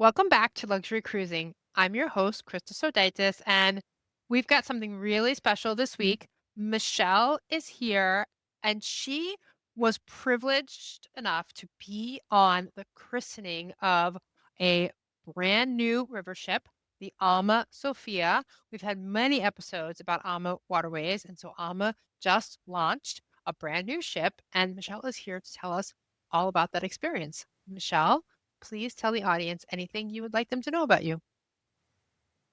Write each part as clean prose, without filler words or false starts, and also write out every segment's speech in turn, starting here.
Welcome back to Luxury Cruising. I'm your host, Krystal Sodaitis, and we've got something really special this week. Michelle is here, and she was privileged enough to be on the christening of a brand new river ship, the AmaSofia. We've had many episodes about AmaWaterways, and so Ama just launched a brand new ship, and Michelle is here to tell us all about that experience. Michelle? Please tell the audience anything you would like them to know about you.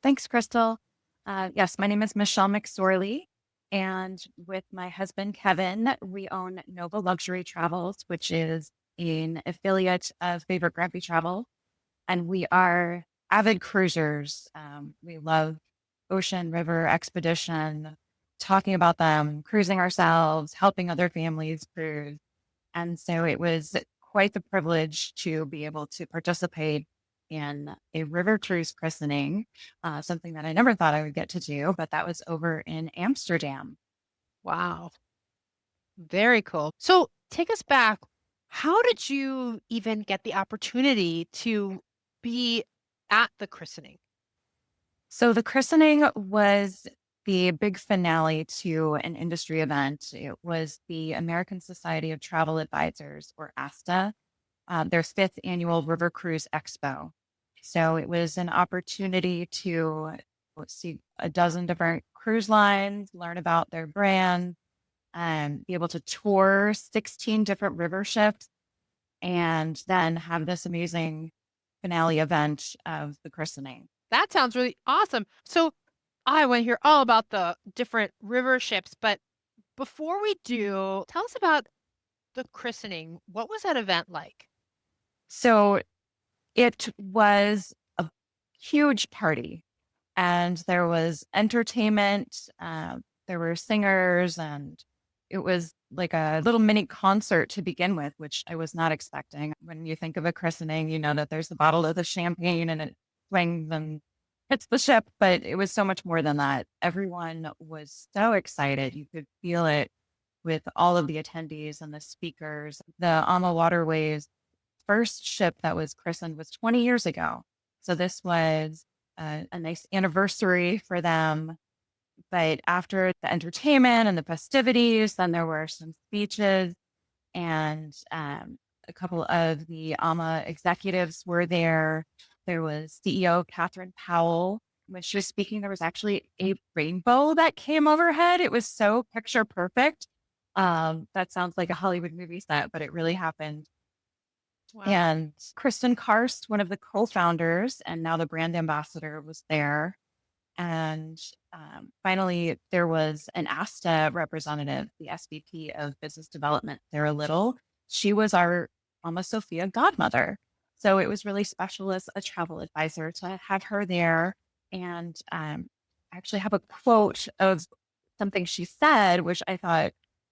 Thanks, Crystal. Yes, my name is Michelle McSorley, and with my husband Kevin, we own Nova Luxury Travels, which is an affiliate of Favorite Grampy Travel, and we are avid cruisers. We love ocean, river, expedition, talking about them, cruising ourselves, helping other families cruise, and so it was quite the privilege to be able to participate in a river cruise christening, something that I never thought I would get to do, but that was over in Amsterdam. Wow. Very cool. So take us back. How did you even get the opportunity to be at the christening? So the christening was the big finale to an industry event. It was the American Society of Travel Advisors, or ASTA, their fifth annual River Cruise Expo. So it was an opportunity to see a dozen different cruise lines, learn about their brand, and be able to tour 16 different river ships, and then have this amazing finale event of the christening. That sounds really awesome. So I want to hear all about the different river ships, but before we do, tell us about the christening. What was that event like? So it was a huge party, and there was entertainment. There were singers, and it was like a little mini concert to begin with, which I was not expecting. When you think of a christening, you know that there's the bottle of the champagne and it swings and hits the ship, but it was so much more than that. Everyone was so excited. You could feel it with all of the attendees and the speakers. The AmaWaterways first ship that was christened was 20 years ago. So this was a nice anniversary for them. But after the entertainment and the festivities, then there were some speeches, and a couple of the AMA executives were there. There was CEO Catherine Powell. When she was speaking, there was actually a rainbow that came overhead. It was so picture perfect. That sounds like a Hollywood movie set, but it really happened. Wow. And Kristen Karst, one of the co-founders and now the brand ambassador, was there. And finally, there was an ASTA representative, the SVP of Business Development, Sarah Little. She was our AmaSofia godmother. So it was really special as a travel advisor to have her there. And I actually have a quote of something she said, which I thought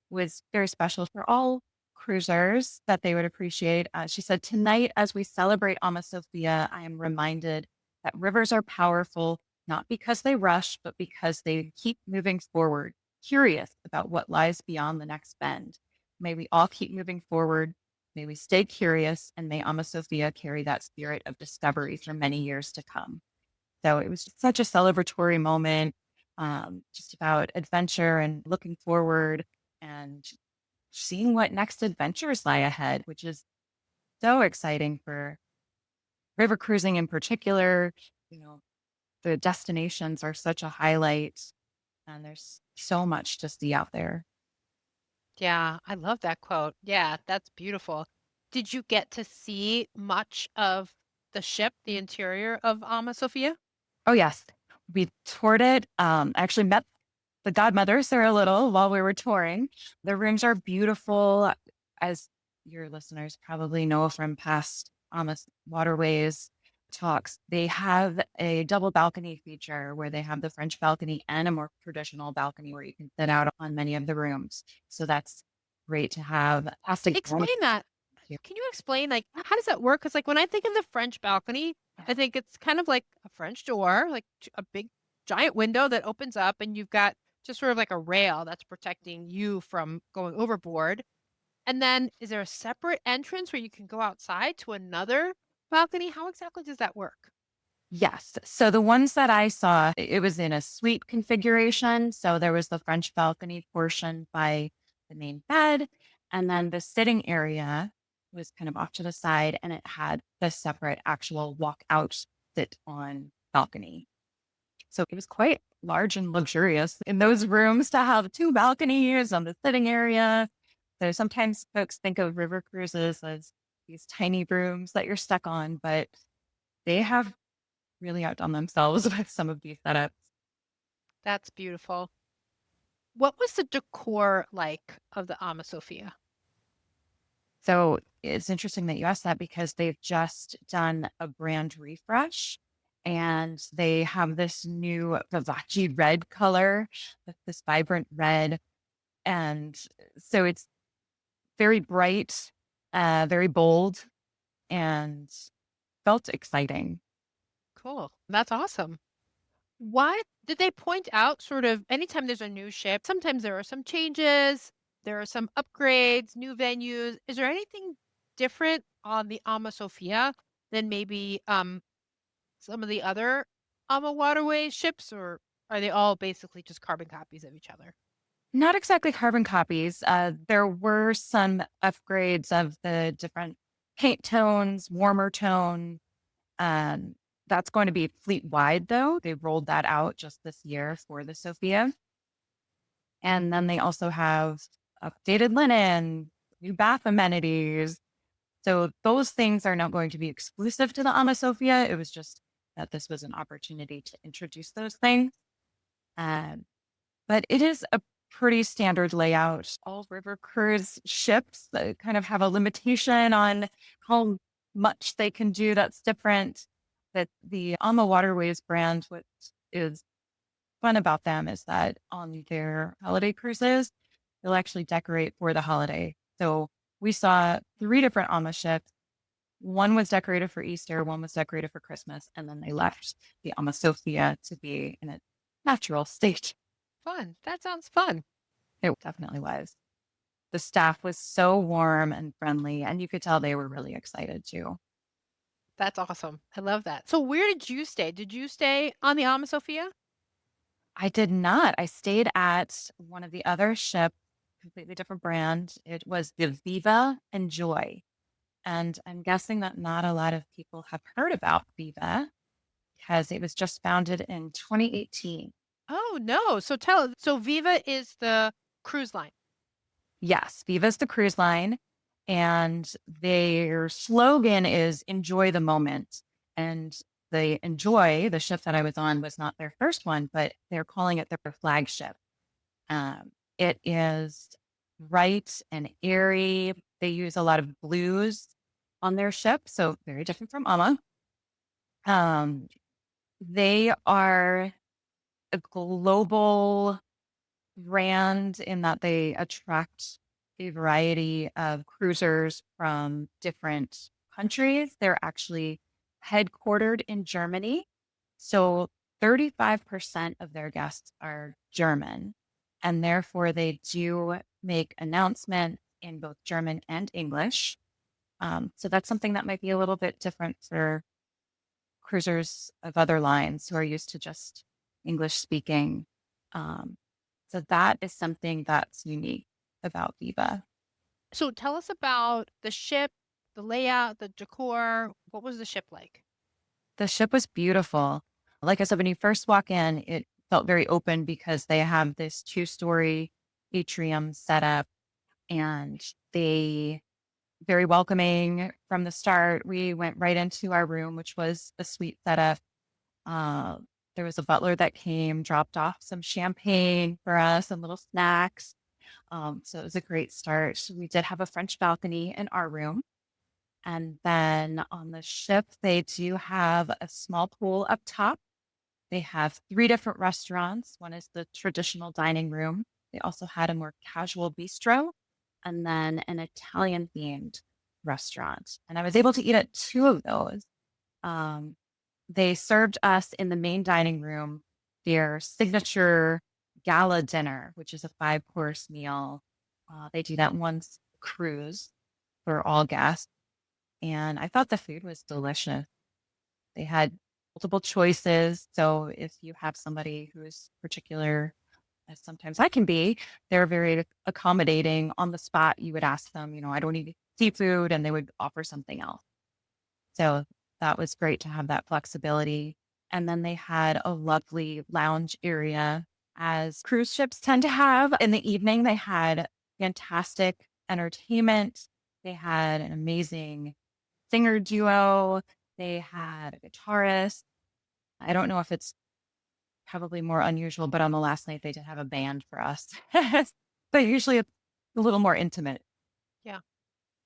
was very special for all cruisers that they would appreciate. She said, "Tonight, as we celebrate AmaSofia, I am reminded that rivers are powerful not because they rush, but because they keep moving forward, curious about what lies beyond the next bend. May we all keep moving forward. May we stay curious, and may AmaSofia carry that spirit of discovery for many years to come." So it was just such a celebratory moment, just about adventure and looking forward and seeing what next adventures lie ahead, which is so exciting for river cruising in particular. You know, the destinations are such a highlight, and there's so much to see out there. Yeah, I love that quote. Yeah, that's beautiful. Did you get to see much of the ship, the interior of AmaSofia? Oh, yes. We toured it. I actually met the godmother, Sarah Little, while we were touring. The rooms are beautiful, as your listeners probably know from past Amos Waterways talks. They have a double balcony feature where they have the French balcony and a more traditional balcony where you can sit out on many of the rooms. So that's great to have. Plastic. Explain that. Can you explain, like, how does that work? Because, like, when I think of the French balcony, I think it's kind of like a French door, like a big giant window that opens up, and you've got just sort of like a rail that's protecting you from going overboard. And then is there a separate entrance where you can go outside to another balcony? How exactly does that work? Yes. So the ones that I saw, it was in a suite configuration. So there was the French balcony portion by the main bed, and then the sitting area was kind of off to the side, and it had the separate actual walk-out sit-on balcony. So it was quite large and luxurious in those rooms to have two balconies on the sitting area. So sometimes folks think of river cruises as these tiny rooms that you're stuck on, but they have really outdone themselves with some of these setups. That's beautiful. What was the decor like of the AmaSofia? So it's interesting that you asked that because they've just done a brand refresh and they have this new Vivace red color, this vibrant red. And so it's very bright, very bold, and felt exciting. Cool. That's awesome. Why did they point out sort of anytime there's a new ship, sometimes there are some changes, there are some upgrades, new venues. Is there anything different on the AmaSofia than maybe some of the other AmaWaterways ships, or are they all basically just carbon copies of each other? Not exactly carbon copies. There were some upgrades of the different paint tones, warmer tone. Um, that's going to be fleet wide, though. They rolled that out just this year for the Sophia. And then they also have updated linen, new bath amenities. So those things are not going to be exclusive to the AmaSofia. It was just that this was an opportunity to introduce those things. Um, but it is a pretty standard layout. All river cruise ships that kind of have a limitation on how much they can do that's different. That the AmaWaterways brand, what is fun about them is that on their holiday cruises, they'll actually decorate for the holiday. So we saw three different Ama ships. One was decorated for Easter, one was decorated for Christmas, and then they left the AmaSofia to be in a natural state. Fun. That sounds fun. It definitely was. The staff was so warm and friendly, and you could tell they were really excited too. That's awesome. I love that. So where did you stay? Did you stay on the AmaSofia? I did not. I stayed at one of the other ships, completely different brand. It was the Viva and Joy. And I'm guessing that not a lot of people have heard about Viva because it was just founded in 2018. Oh no. So Viva is the cruise line. Yes, Viva's the cruise line, and their slogan is "Enjoy the moment." And the Enjoy, the ship that I was on, was not their first one, but they're calling it their flagship. It is bright and airy. They use a lot of blues on their ship, so very different from Ama. Um, they are a global brand in that they attract a variety of cruisers from different countries. They're actually headquartered in Germany. So 35% of their guests are German. And therefore, they do make announcements in both German and English. So that's something that might be a little bit different for cruisers of other lines who are used to just English speaking. Um, so that is something that's unique about Viva. So tell us about the ship, the layout, the decor. What was the ship like? The ship was beautiful. Like I said, when you first walk in, it felt very open because they have this two-story atrium set up and they very welcoming from the start. We went right into our room, which was a suite setup. Uh, there was a butler that came, dropped off some champagne for us and little snacks. So it was a great start. We did have a French balcony in our room. And then on the ship, they do have a small pool up top. They have three different restaurants. One is the traditional dining room. They also had a more casual bistro and then an Italian themed restaurant. And I was able to eat at two of those. Um, they served us in the main dining room their signature gala dinner, which is a five-course meal. They do that once a cruise for all guests. and I thought the food was delicious. They had multiple choices. So if you have somebody who's particular, as sometimes I can be, they're very accommodating on the spot. You would ask them, I don't eat seafood, and they would offer something else. So that was great to have that flexibility. And then they had a lovely lounge area, as cruise ships tend to have. In the evening, they had fantastic entertainment. They had an amazing singer duo. They had a guitarist. I don't know if it's probably more unusual, but on the last night, they did have a band for us. But usually it's a little more intimate. Yeah.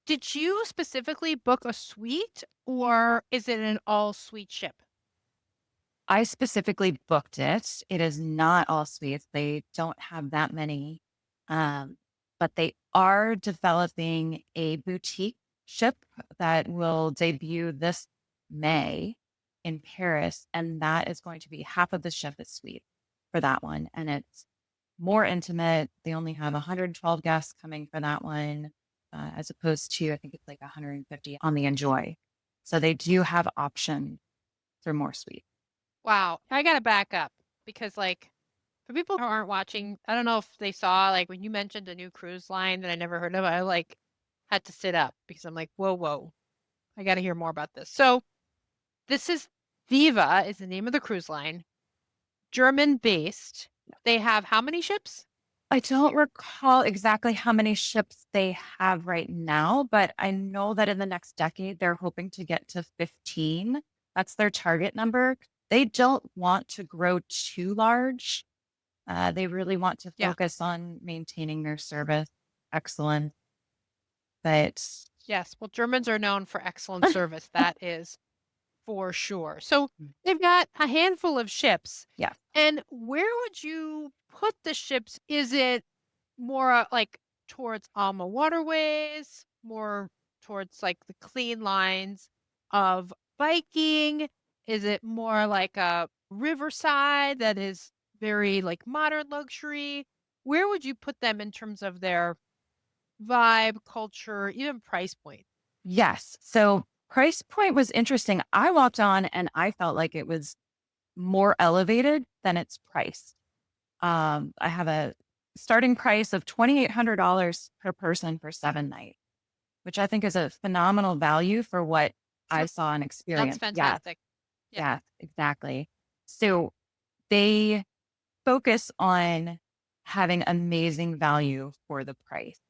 Did you specifically book a suite or is it an all suite ship? I specifically booked it. It is not all suites. They don't have that many. Um, but they are developing a boutique ship that will debut this May in Paris. And that is going to be half of the ship is suite for that one. And it's more intimate. They only have 112 guests coming for that one, as opposed to, I think it's like 150 on the Enjoy. So they do have options for more suites. Wow. I got to back up because, like, for people who aren't watching, I don't know if they saw, like, when you mentioned a new cruise line that I never heard of, I like had to sit up because I'm like, whoa, whoa, I got to hear more about this. So, this is Viva, is the name of the cruise line, German based. They have how many ships? I don't recall exactly how many ships they have right now, but I know that in the next decade, they're hoping to get to 15. That's their target number. They don't want to grow too large. They really want to Yeah. focus on maintaining their service excellence. But Yes. Well, Germans are known for excellent service. That is for sure. So they've got a handful of ships. yeah, And where would you put the ships? Is it more like towards AmaWaterways, more towards like the clean lines of biking? Is it more like a riverside that is very like modern luxury? Where would you put them in terms of their vibe, culture, even price point? yes. So price point was interesting. I walked on and I felt like it was more elevated than its price. I have a starting price of $2,800 per person for 7 nights, which I think is a phenomenal value for what I Yep. saw and That's experienced. Yes, fantastic. Yeah. yes, exactly. So they focus on having amazing value for the price.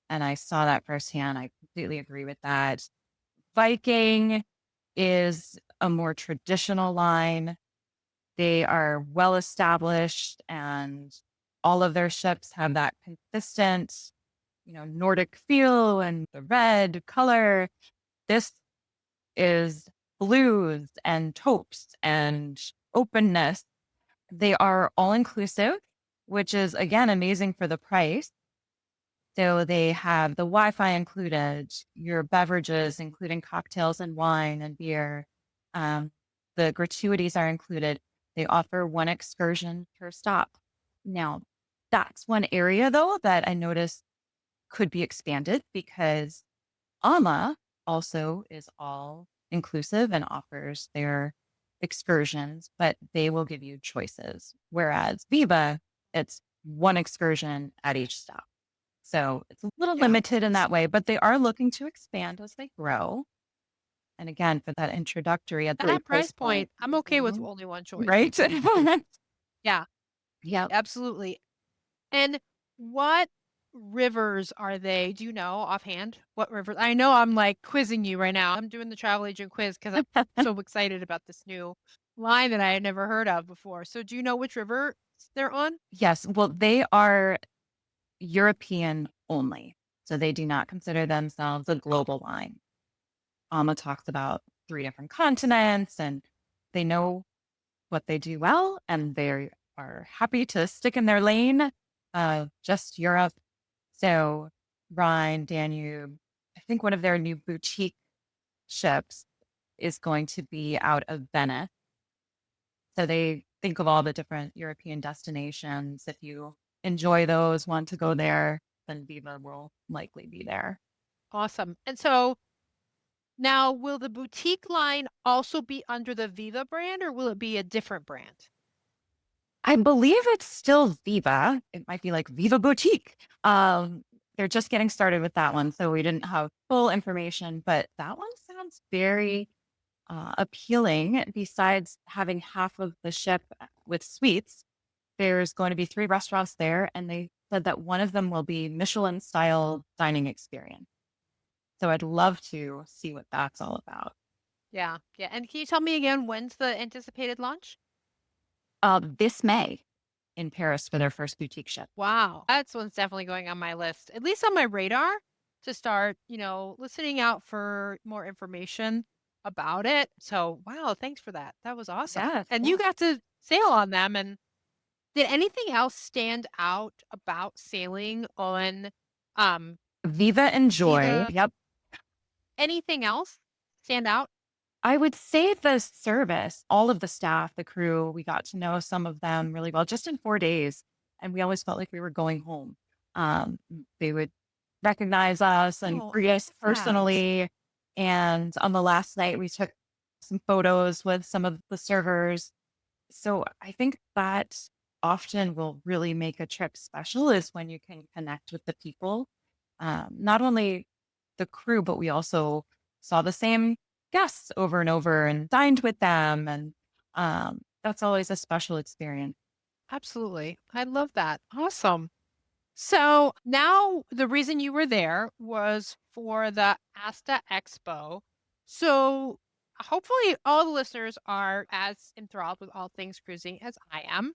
And I saw that firsthand. I completely agree with that. Viking is a more traditional line. They are well established, and all of their ships have that consistent, Nordic feel and the red color. This is blues and taupes and openness. They are all inclusive, which is again amazing for the price. So they have the Wi-Fi included, your beverages, including cocktails and wine and beer. Um, the gratuities are included. They offer one excursion per stop. Now, that's one area though that I noticed could be expanded because AMA also is all inclusive and offers their excursions, but they will give you choices. Whereas Viva, it's one excursion at each stop. So it's a little Yeah. limited in that way, but they are looking to expand as they grow. And again, for that introductory at At the that price price point. point, I'm okay with Mhm. only one choice. Right? Yeah, Yep. absolutely. And what rivers are they? Do you know offhand what rivers? I know I'm like quizzing you right now. I'm doing the travel agent quiz because I'm so excited about this new line that I had never heard of before. So do you know which river they're on? Yes. Well, they are European only. So they do not consider themselves a global line. Alma talks about three different continents, and they know what they do well, and they are happy to stick in their lane, just Europe. So Rhine, Danube, I think one of their new boutique ships is going to be out of Venice. So they think of all the different European destinations. If you enjoy those, want to go there, then Viva will likely be there. Awesome. And so Now, will the boutique line also be under the Viva brand or will it be a different brand? I believe it's still Viva. It might be like Viva Boutique. They're just getting started with that one, so we didn't have full information, but that one sounds very appealing. Besides having half of the ship with suites, there's going to be 3 restaurants there, and they said that one of them will be Michelin style dining experience. So I'd love to see what that's all about. Yeah, yeah. And can you tell me again when's the anticipated launch? This May in Paris for their first boutique ship. Wow. That's one's definitely going on my list, at least on my radar to start, listening out for more information about it. So, wow, thanks for that. That was awesome. Yes, And you yeah. got to sail on them. And did anything else stand out about sailing on um Viva and Joy. Viva? Yep. Anything else stand out? I would say the service, all of the staff, the crew, we got to know some of them really well just in 4 days. And we always felt like we were going home. They would recognize us and Oh, greet I us love that. personally. And on the last night, we took some photos with some of the servers. So I think that often will really make a trip special is when you can connect with the people. Not only the crew, but we also saw the same guests over and over and dined with them. And that's always a special experience. Absolutely. I love that. Awesome. So now the reason you were there was for the ASTA Expo. So hopefully all the listeners are as enthralled with all things cruising as I am.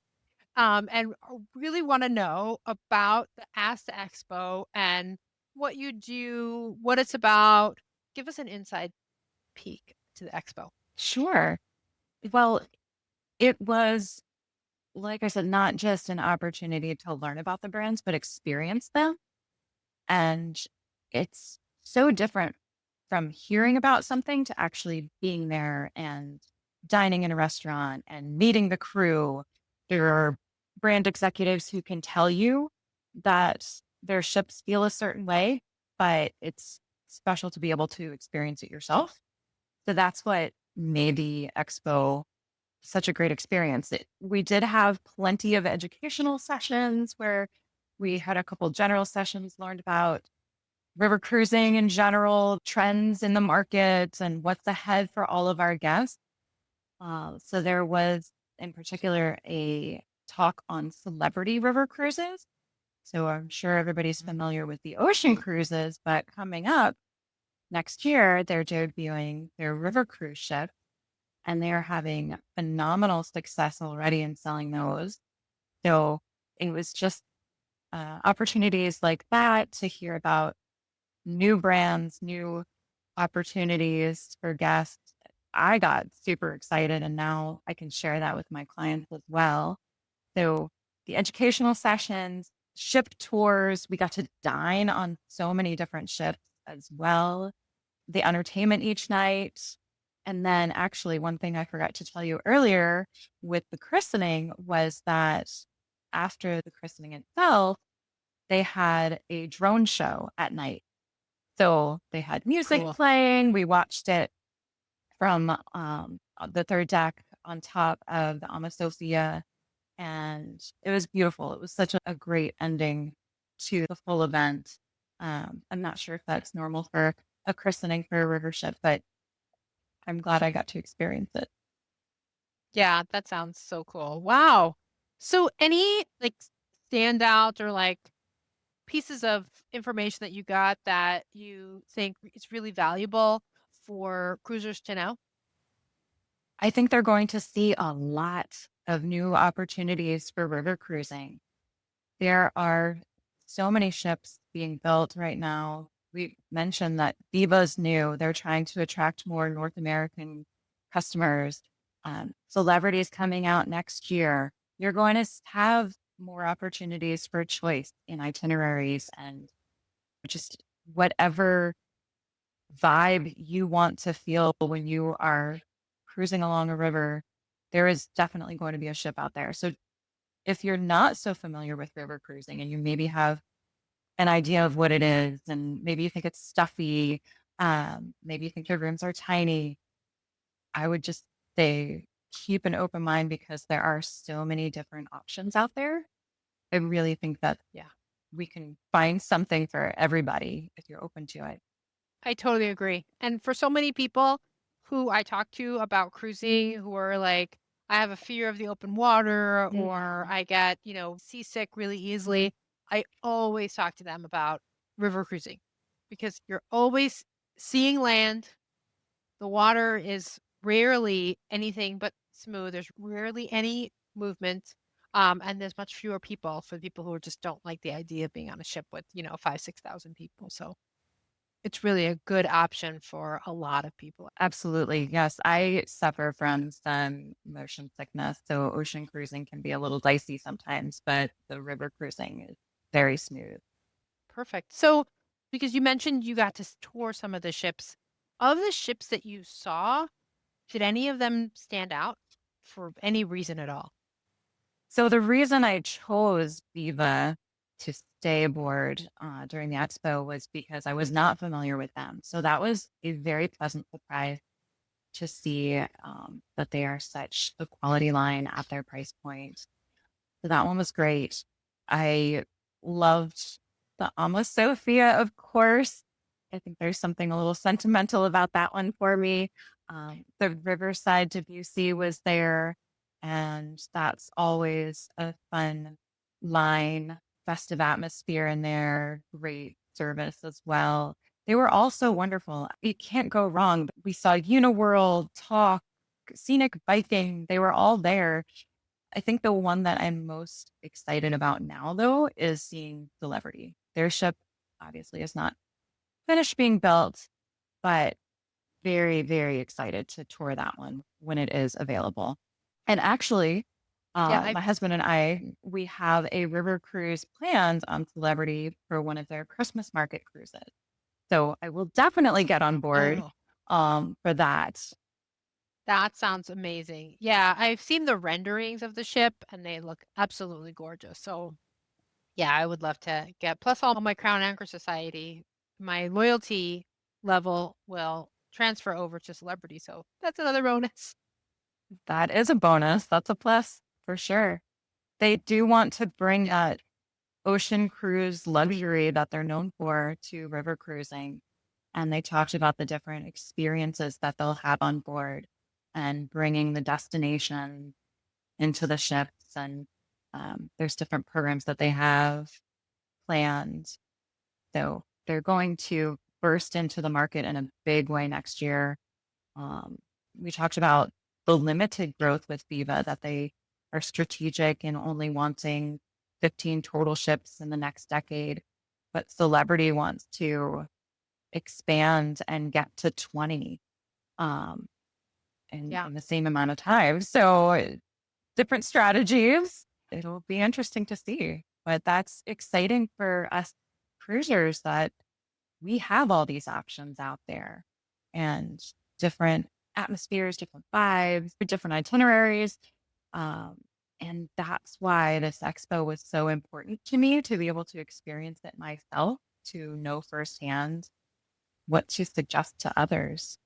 And really want to know about the ASTA Expo and what you do, what it's about. Give us an inside peek to the expo. Sure. Well, it was, like I said, not just an opportunity to learn about the brands, but experience them. And it's so different from hearing about something to actually being there and dining in a restaurant and meeting the crew. There are brand executives who can tell you that their ships feel a certain way, but it's special to be able to experience it yourself. So that's what made the expo such a great experience. We did have plenty of educational sessions where we had a couple general sessions, learned about river cruising in general, trends in the market, and what's ahead for all of our guests. So there was, in particular, a talk on celebrity river cruises. So I'm sure everybody's Mhm. familiar with the ocean cruises, but coming up next year, they're debuting their river cruise ship, and they're having phenomenal success already in selling those. So it was just opportunities like that to hear about new brands, new opportunities for guests. I got super excited and now I can share that with my clients as well. So the educational sessions, ship tours, we got to dine on so many different ships as well. The entertainment each night. And then actually one thing I forgot to tell you earlier with the christening was that after the christening itself, they had a drone show at night. So they had music Cool. playing. We watched it from the third deck on top of the AmaSofia, and it was beautiful. It was such a great ending to the full event. I'm not sure if that's normal for a christening for a river ship, but I'm glad I got to experience it. Yeah, that sounds so cool. Wow. So any like standout or like pieces of information that you got that you think is really valuable for cruisers to know? I think they're going to see a lot of new opportunities for river cruising. There are so many ships being built right now. We mentioned that Viva's new. They're trying to attract more North American customers. Celebrities coming out next year. You're going to have more opportunities for choice in itineraries and just whatever vibe you want to feel when you are cruising along a river. There is definitely going to be a ship out there. So if you're not so familiar with river cruising and you maybe have an idea of what it is and maybe you think it's stuffy, Maybe you think your rooms are tiny. I would just say keep an open mind because there are so many different options out there. I really think that Yeah. we can find something for everybody if you're open to it. I totally agree. And for so many people who I talk to about cruising who are like, I have a fear of the open water or Mhm. I get, seasick really easily, I always talk to them about river cruising because you're always seeing land. The water is rarely anything but smooth. There's rarely any movement. And there's much fewer people for the people who just don't like the idea of being on a ship with, 5, 6,000 people. So it's really a good option for a lot of people. Absolutely. Yes. I suffer from some motion sickness. So ocean cruising can be a little dicey sometimes, but the river cruising is very smooth. Perfect. So, because you mentioned you got to tour some of the ships, of the ships that you saw, did any of them stand out for any reason at all? So the reason I chose Viva to stay aboard during the expo was because I was not familiar with them. So that was a very pleasant surprise to see that they are such a quality line at their price point. So that one was great. I loved the AmaSofia, of course. I think there's something a little sentimental about that one for me. The Riverside Debussy was there, and that's always a fun line, festive atmosphere in there, great service as well. They were all so wonderful. You can't go wrong. We saw Uniworld, Talk, Scenic Biking. They were all there. I think the one that I'm most excited about now, though, is seeing Celebrity. Their ship obviously is not finished being built, but very, very excited to tour that one when it is available. And actually, Yeah, I my husband and I, we have a river cruise planned on Celebrity for one of their Christmas market cruises. So I will definitely get on board oh, for that. that sounds amazing. Yeah, I've seen the renderings of the ship and they look absolutely gorgeous. So, yeah, I would love to get plus all my Crown Anchor Society, my loyalty level will transfer over to Celebrity. So, that's another bonus. That is a bonus. That's a plus for sure. They do want to bring that ocean cruise luxury that they're known for to river cruising. And they talked about the different experiences that they'll have on board and bringing the destination into the ships. And there's different programs that they have planned. So they're going to burst into the market in a big way next year. Um, we talked about the limited growth with Viva, that they are strategic in only wanting 15 total ships in the next decade. But Celebrity wants to expand and get to 20 um, Yeah. in the same amount of time. So different strategies. It'll be interesting to see. But that's exciting for us cruisers that we have all these options out there and different atmospheres, different vibes, different itineraries. Um, and that's why this expo was so important to me to be able to experience it myself, to know firsthand what to suggest to others.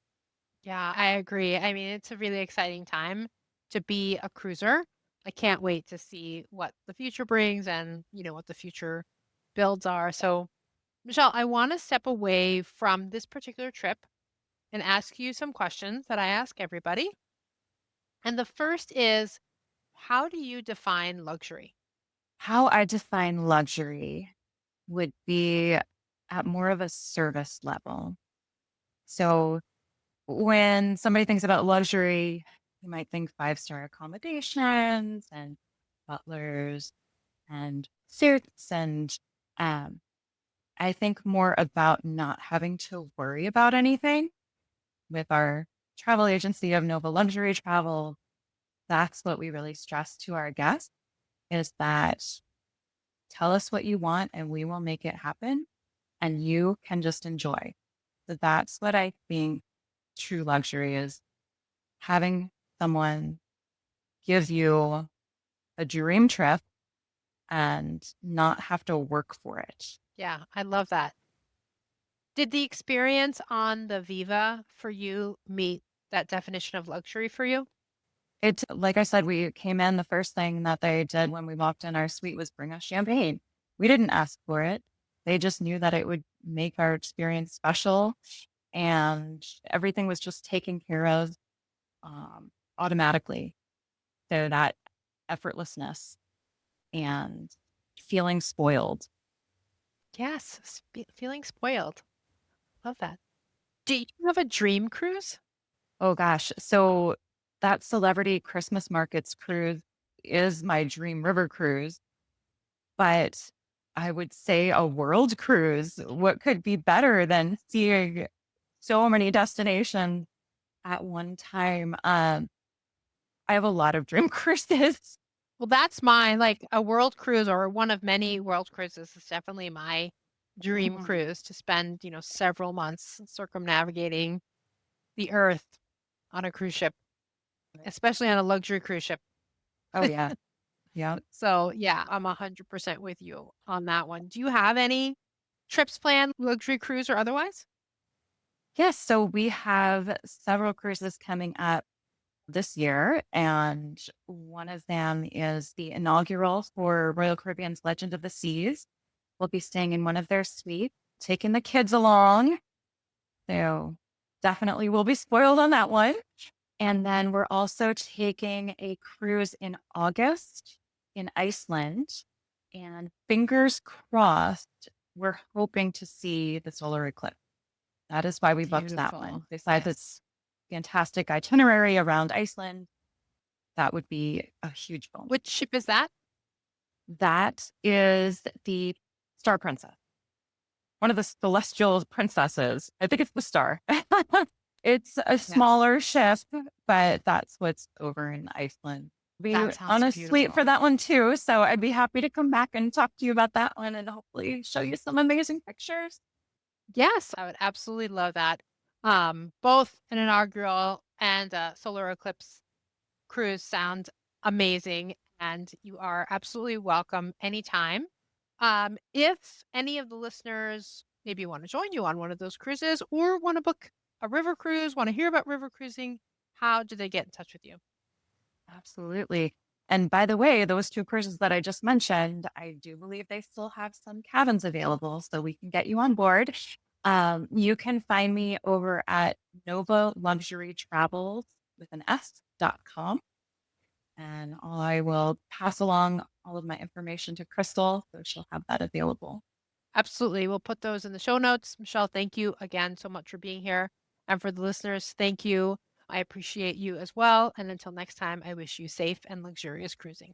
Yeah, I agree. I mean, it's a really exciting time to be a cruiser. I can't wait to see what the future brings and, what the future builds are. So, Michelle, I want to step away from this particular trip and ask you some questions that I ask everybody. And the first is, how do you define luxury? How I define luxury would be at more of a service level. So when somebody thinks about luxury, you might think five-star accommodations and butlers and suits. And um, I think more about not having to worry about anything with our travel agency of Nova Luxury Travel. That's what we really stress to our guests is that tell us what you want and we will make it happen and you can just enjoy. So that's what I think true luxury is having someone give you a dream trip and not have to work for it. Yeah, I love that. Did the experience on the Viva for you meet that definition of luxury for you? It like I said, we came in, the first thing that they did when we walked in our suite was bring us champagne. We didn't ask for it. They just knew that it would make our experience special, and everything was just taken care of, automatically. So that effortlessness and feeling spoiled. Yes, feeling spoiled. Love that. Do you have a dream cruise? Oh gosh. So that Celebrity Christmas Markets cruise is my dream river cruise, but I would say a world cruise. What could be better than seeing so many destinations at one time? I have a lot of dream cruises. Well, that's mine. Like a world cruise or one of many world cruises is definitely my dream Mhm. cruise to spend, several months circumnavigating the earth on a cruise ship, especially on a luxury cruise ship. Oh yeah. Yeah. So, yeah, I'm 100% with you on that one. Do you have any trips planned, luxury cruise or otherwise? Yes. So we have several cruises coming up this year, and one of them is the inaugural for Royal Caribbean's Legend of the Seas. We'll be staying in one of their suites, taking the kids along. So definitely will be spoiled on that one. And then we're also taking a cruise in August in Iceland. And fingers crossed, we're hoping to see the solar eclipse. That is why we booked that one. Beautiful. Besides Yes. its fantastic itinerary around Iceland, that would be a huge bonus. Which ship is that? That is the Star Princess, one of the celestial princesses. I think it's the Star. It's a Yes. smaller ship, but that's what's over in Iceland. Be That sounds on a suite beautiful. for that one too. So I'd be happy to come back and talk to you about that one and hopefully show you some amazing pictures. Yes, I would absolutely love that. Both an inaugural and a solar eclipse cruise sound amazing, and you are absolutely welcome anytime. If any of the listeners maybe want to join you on one of those cruises or want to book a river cruise, want to hear about river cruising, how do they get in touch with you? Absolutely. And by the way, those two cruises that I just mentioned, I do believe they still have some cabins available, so we can get you on board. You can find me over at Nova Luxury Travels with an S.com. And I will pass along all of my information to Crystal, so she'll have that available. Absolutely. We'll put those in the show notes. Michelle, thank you again so much for being here. And for the listeners, thank you. I appreciate you as well. And until next time, I wish you safe and luxurious cruising.